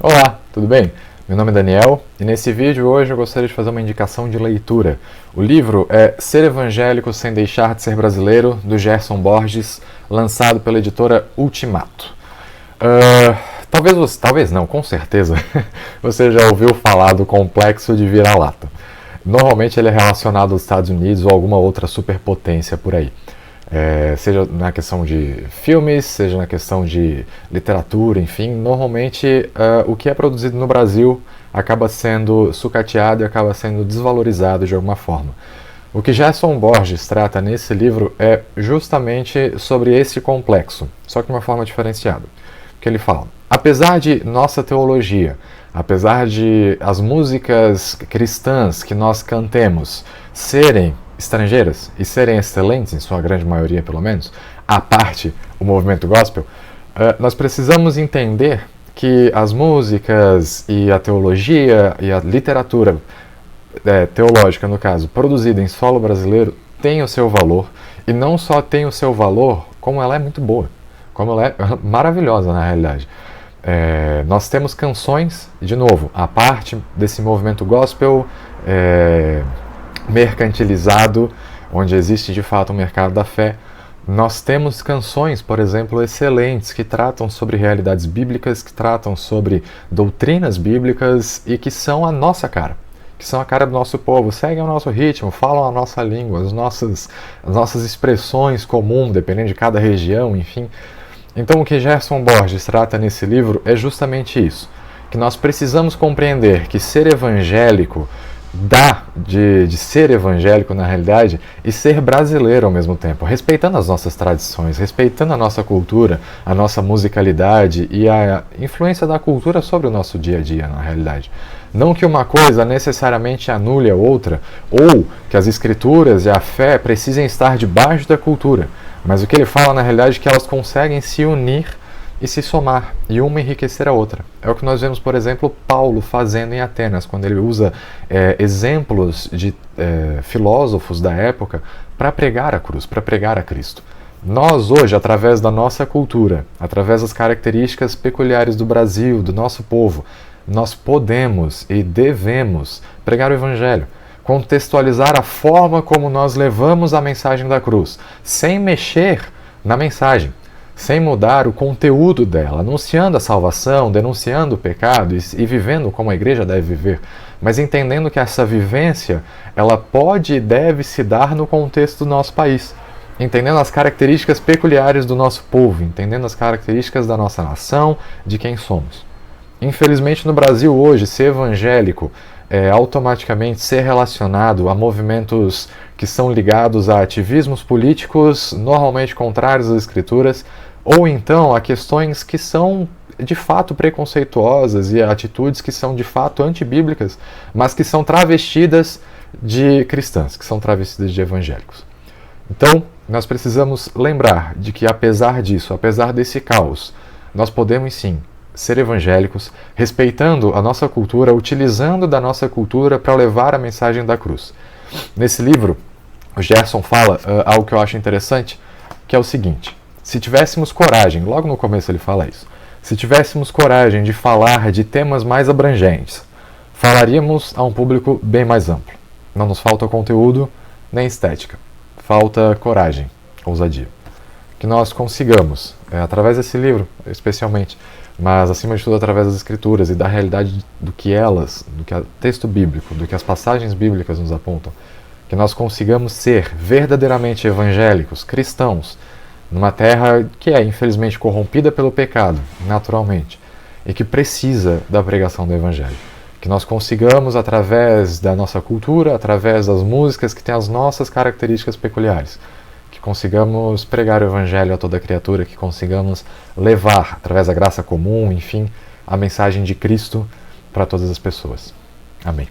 Olá, tudo bem? Meu nome é Daniel e nesse vídeo hoje eu gostaria de fazer uma indicação de leitura. O livro é Ser Evangélico Sem Deixar de Ser Brasileiro, do Gerson Borges, lançado pela editora Ultimato. Talvez não, com certeza, você já ouviu falar do complexo de vira-lata. Normalmente ele é relacionado aos Estados Unidos ou alguma outra superpotência por aí. Seja na questão de filmes, seja na questão de literatura, enfim, normalmente o que é produzido no Brasil acaba sendo sucateado e acaba sendo desvalorizado de alguma forma. O que Gerson Borges trata nesse livro é justamente sobre esse complexo, só que de uma forma diferenciada. O que ele fala? Apesar de nossa teologia, apesar de as músicas cristãs que nós cantemos serem estrangeiras e serem excelentes, em sua grande maioria pelo menos, à parte o movimento gospel, nós precisamos entender que as músicas e a teologia e a literatura teológica, no caso, produzida em solo brasileiro, tem o seu valor, e não só tem o seu valor, como ela é muito boa, como ela é maravilhosa na realidade. Nós temos canções, de novo, a parte desse movimento gospel mercantilizado, onde existe de fato um mercado da fé. Nós temos canções, por exemplo, excelentes, que tratam sobre realidades bíblicas, que tratam sobre doutrinas bíblicas e que são a nossa cara, que são a cara do nosso povo, seguem o nosso ritmo, falam a nossa língua, as nossas expressões comuns, dependendo de cada região, enfim. Então o que Gerson Borges trata nesse livro é justamente isso, que nós precisamos compreender que ser evangélico dá de ser evangélico na realidade e ser brasileiro ao mesmo tempo, respeitando as nossas tradições, respeitando a nossa cultura, a nossa musicalidade e a influência da cultura sobre o nosso dia a dia na realidade. Não que uma coisa necessariamente anule a outra, ou que as escrituras e a fé precisem estar debaixo da cultura, mas o que ele fala na realidade é que elas conseguem se unir e se somar, e uma enriquecer a outra. É o que nós vemos, por exemplo, Paulo fazendo em Atenas, quando ele usa exemplos de filósofos da época para pregar a cruz, para pregar a Cristo. Nós hoje, através da nossa cultura, através das características peculiares do Brasil, do nosso povo, nós podemos e devemos pregar o Evangelho, contextualizar a forma como nós levamos a mensagem da cruz, sem mexer na mensagem, sem mudar o conteúdo dela, anunciando a salvação, denunciando o pecado e vivendo como a igreja deve viver, mas entendendo que essa vivência ela pode e deve se dar no contexto do nosso país, entendendo as características peculiares do nosso povo, entendendo as características da nossa nação, de quem somos. Infelizmente no Brasil hoje, ser evangélico é automaticamente ser relacionado a movimentos que são ligados a ativismos políticos normalmente contrários às escrituras, ou então a questões que são de fato preconceituosas e a atitudes que são de fato antibíblicas, mas que são travestidas de cristãs, que são travestidas de evangélicos. Então, nós precisamos lembrar de que apesar disso, apesar desse caos, nós podemos sim ser evangélicos, respeitando a nossa cultura, utilizando da nossa cultura para levar a mensagem da cruz. Nesse livro, o Gerson fala algo que eu acho interessante, que é o seguinte: se tivéssemos coragem, logo no começo ele fala isso, se tivéssemos coragem de falar de temas mais abrangentes, falaríamos a um público bem mais amplo. Não nos falta conteúdo nem estética, falta coragem, ousadia. Que nós consigamos, através desse livro especialmente, mas acima de tudo através das escrituras e da realidade do que o texto bíblico, do que as passagens bíblicas nos apontam, que nós consigamos ser verdadeiramente evangélicos, cristãos, numa terra que é infelizmente corrompida pelo pecado, naturalmente, e que precisa da pregação do evangelho. Que nós consigamos, através da nossa cultura, através das músicas que têm as nossas características peculiares, que consigamos pregar o evangelho a toda criatura, que consigamos levar, através da graça comum, enfim, a mensagem de Cristo para todas as pessoas. Amém.